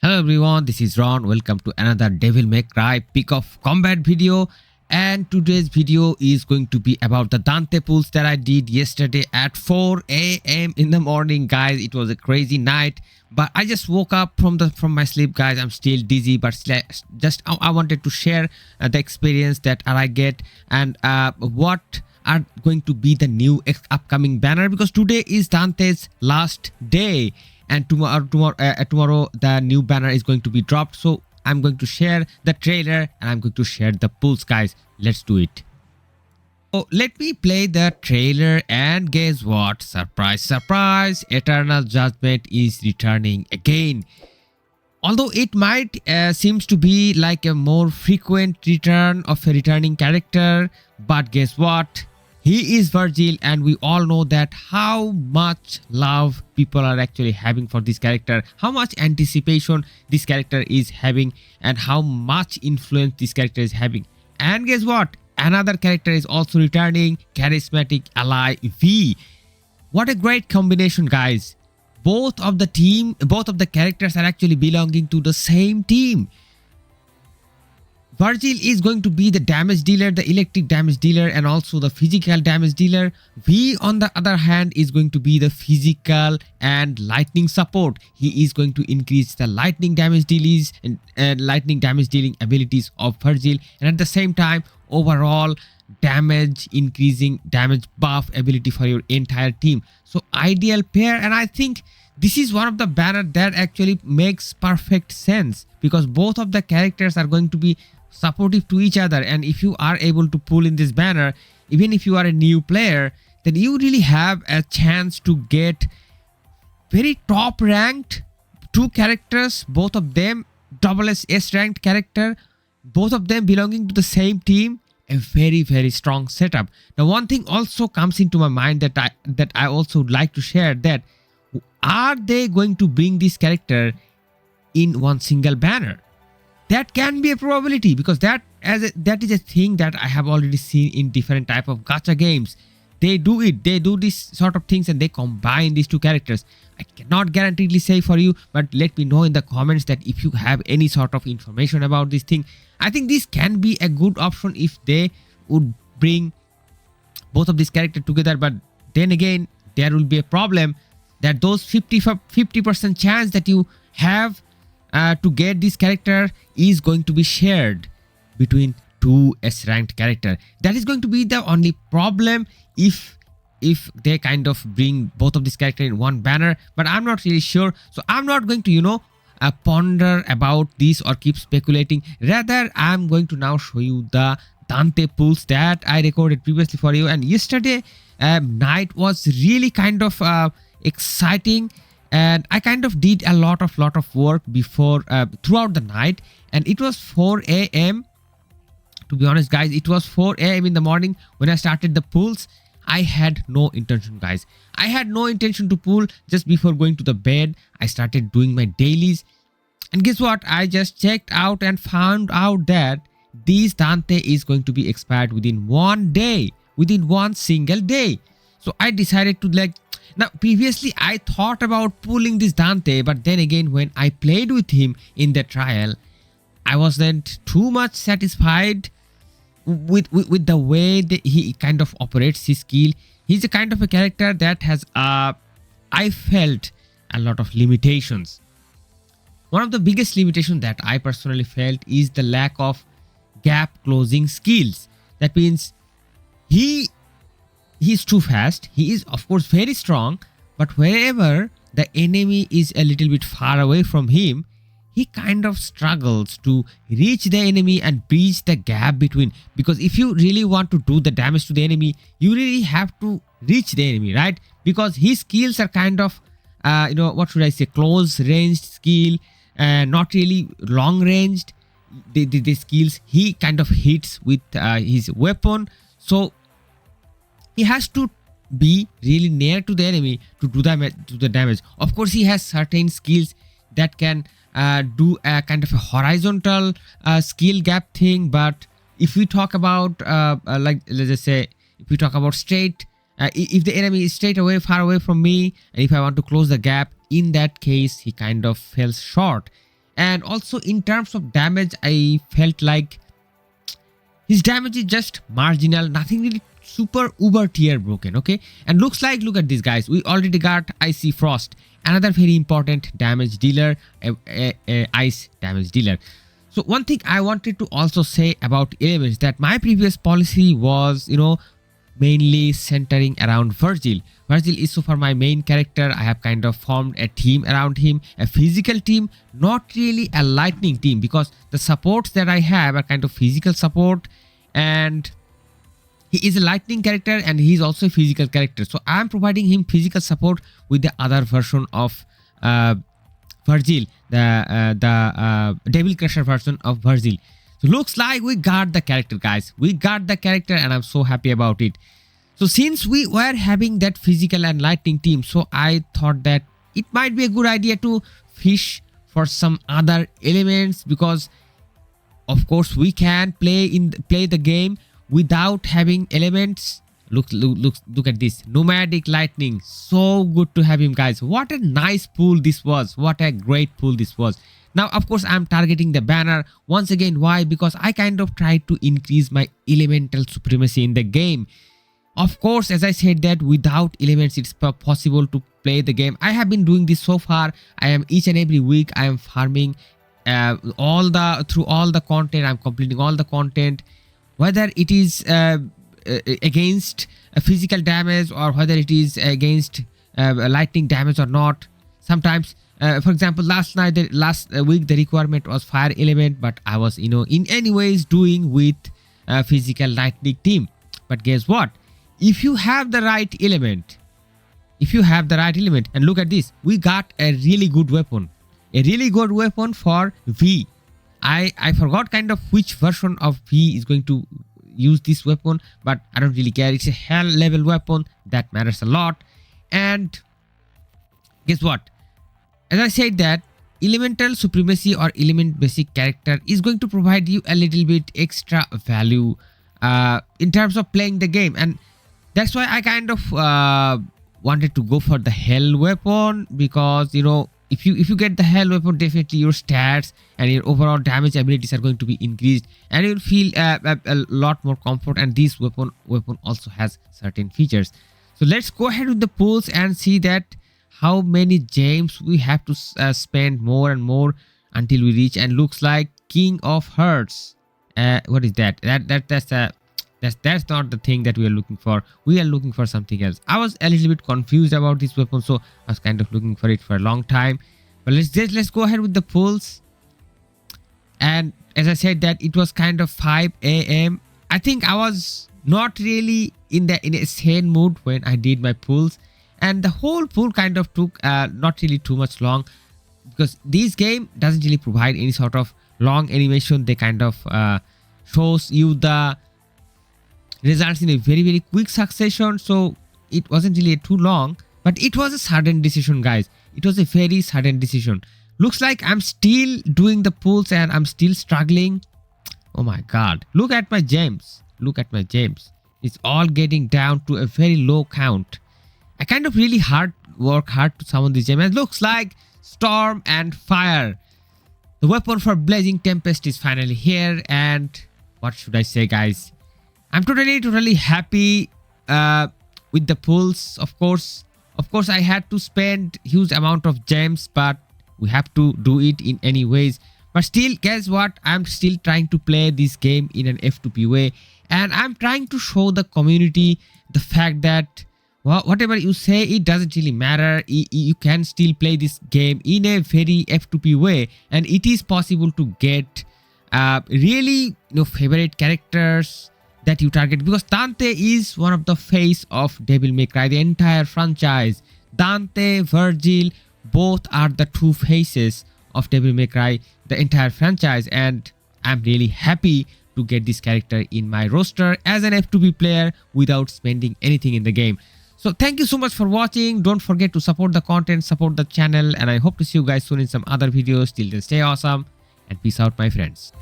Hello everyone, this is Ron. Welcome to another Devil May Cry Pick of Combat video. And today's video is going to be about the Dante Pools that I did yesterday at 4 a.m. in the morning, guys. It was a crazy night, but I just woke up from my sleep, guys. I'm still dizzy, but just I wanted to share the experience that I get and what are going to be the new upcoming banner, because today is Dante's last day. And tomorrow the new banner is going to be dropped. So I'm going to share the trailer and I'm going to share the pulls, guys. Let's do it. So let me play the trailer, and guess what? Surprise, surprise! Eternal Judgment is returning again. Although it might seems to be like a more frequent return of a returning character, but guess what? He is Virgil, and we all know that how much love people are actually having for this character, how much anticipation this character is having, and how much influence this character is having. And guess what? Another character is also returning, charismatic ally V. What a great combination, guys. Both of the characters are actually belonging to the same team. Virgil is going to be the damage dealer, the electric damage dealer, and also the physical damage dealer. V, on the other hand, is going to be the physical and lightning support. He is going to increase the lightning damage dealings and lightning damage dealing abilities of Virgil, and at the same time, overall damage increasing damage buff ability for your entire team. So ideal pair, and I think this is one of the banner that actually makes perfect sense, because both of the characters are going to be supportive to each other. And if you are able to pull in this banner, even if you are a new player, then you really have a chance to get very top ranked two characters, both of them double S ranked character, both of them belonging to the same team. A very strong setup. Now one thing also comes into my mind that I also would like to share, that are they going to bring this character in one single banner? That can be a probability, because that is a thing that I have already seen in different type of gacha games. They do these sort of things, and they combine these two characters. I cannot guaranteedly say for you, but let me know in the comments that if you have any sort of information about this thing. I think this can be a good option if they would bring both of these characters together, but then again there will be a problem that those 50% chance that you have to get this character is going to be shared between two S-ranked character. That is going to be the only problem if they kind of bring both of these characters in one banner, but I'm not really sure. So I'm not going to ponder about this or keep speculating. Rather, I'm going to now show you the Dante Pools that I recorded previously for you. And yesterday night was really kind of exciting, and I kind of did a lot of work before throughout the night, and it was 4 a.m. To be honest, guys, it was 4 a.m. in the morning when I started the pools. I had no intention, guys. I had no intention to pool. Just before going to the bed, I started doing my dailies, and guess what? I just checked out and found out that this Dante is going to be expired within one day, within one single day. So I decided to now previously I thought about pulling this Dante, but then again when I played with him in the trial, I wasn't too much satisfied with the way that he kind of operates his skill. He's a kind of a character that has I felt a lot of limitations. One of the biggest limitations that I personally felt is the lack of gap closing skills. That means he's too fast. He is of course very strong, but wherever the enemy is a little bit far away from him, he kind of struggles to reach the enemy and bridge the gap between. Because if you really want to do the damage to the enemy, you really have to reach the enemy, right? Because his skills are kind of what should I say, close ranged skill, not really long ranged. The skills he kind of hits with his weapon, so he has to be really near to the enemy to do the damage. Of course, he has certain skills that can do a kind of a horizontal skill gap thing. But if we talk about let's just say, if we talk about straight, if the enemy is straight away, far away from me, and if I want to close the gap, in that case he kind of falls short. And also in terms of damage, I felt like his damage is just marginal, nothing really super uber tier broken. Okay, and looks like, look at this guys, we already got Icy Frost, another very important damage dealer, ice damage dealer. So one thing I wanted to also say about elements, that my previous policy was, mainly centering around Virgil. Virgil is so far my main character. I have kind of formed a team around him, a physical team, not really a lightning team, because the supports that I have are kind of physical support, and he is a lightning character and he is also a physical character. So I am providing him physical support with the other version of Virgil, the Devil Crusher version of Virgil. So looks like we got the character, guys. We got the character and I'm so happy about it. So since we were having that physical and lightning team, so I thought that it might be a good idea to fish for some other elements, because of course we can play the game without having elements. Look at this nomadic lightning. So good to have him, guys. What a nice pool this was. What a great pool this was. Now, of course, I'm targeting the banner once again. Why? Because I kind of tried to increase my elemental supremacy in the game. Of course, as I said that without elements, it's possible to play the game. I have been doing this so far. I am each and every week, I am farming through all the content. I'm completing all the content, whether it is against physical damage or whether it is against lightning damage or not. Sometimes, for example, last week the requirement was fire element, but I was in any ways doing with physical lightning team. But guess what? If you have the right element, and look at this, we got a really good weapon, for V. I forgot kind of which version of V is going to use this weapon, but I don't really care. It's a hell level weapon that matters a lot. And guess what? As I said that elemental supremacy or element basic character is going to provide you a little bit extra value in terms of playing the game, and that's why I kind of wanted to go for the hell weapon, because if you get the hell weapon, definitely your stats and your overall damage abilities are going to be increased, and you'll feel a lot more comfort. And this weapon also has certain features. So let's go ahead with the pools and see that how many gems we have to spend more and more until we reach. And looks like King of Hearts. What is that? That's not the thing that we are looking for. We are looking for something else. I was a little bit confused about this weapon, so I was kind of looking for it for a long time. But let's go ahead with the pulls. And as I said that it was kind of 5 a.m. I think I was not really in a sane mood when I did my pulls, and the whole pool kind of took not really too much long, because this game doesn't really provide any sort of long animation. They kind of shows you the results in a very, very quick succession. So it wasn't really too long, but it was a sudden decision, guys. It was a very sudden decision. Looks like I'm still doing the pulls and I'm still struggling. Oh my god, look at my gems. It's all getting down to a very low count. I kind of really work hard to summon this gem, and looks like Storm and Fire. The weapon for Blazing Tempest is finally here, and what should I say, guys? I'm totally happy with the pulls. Of course, I had to spend huge amount of gems, but we have to do it in any ways. But still, guess what? I'm still trying to play this game in an F2P way, and I'm trying to show the community the fact that whatever you say, it doesn't really matter. You can still play this game in a very F2P way, and it is possible to get really favorite characters that you target, because Dante is one of the face of Devil May Cry, the entire franchise. Dante, Virgil, both are the two faces of Devil May Cry, the entire franchise, and I'm really happy to get this character in my roster as an F2P player without spending anything in the game. So thank you so much for watching. Don't forget to support the content, support the channel, and I hope to see you guys soon in some other videos. Till then, stay awesome and peace out, my friends.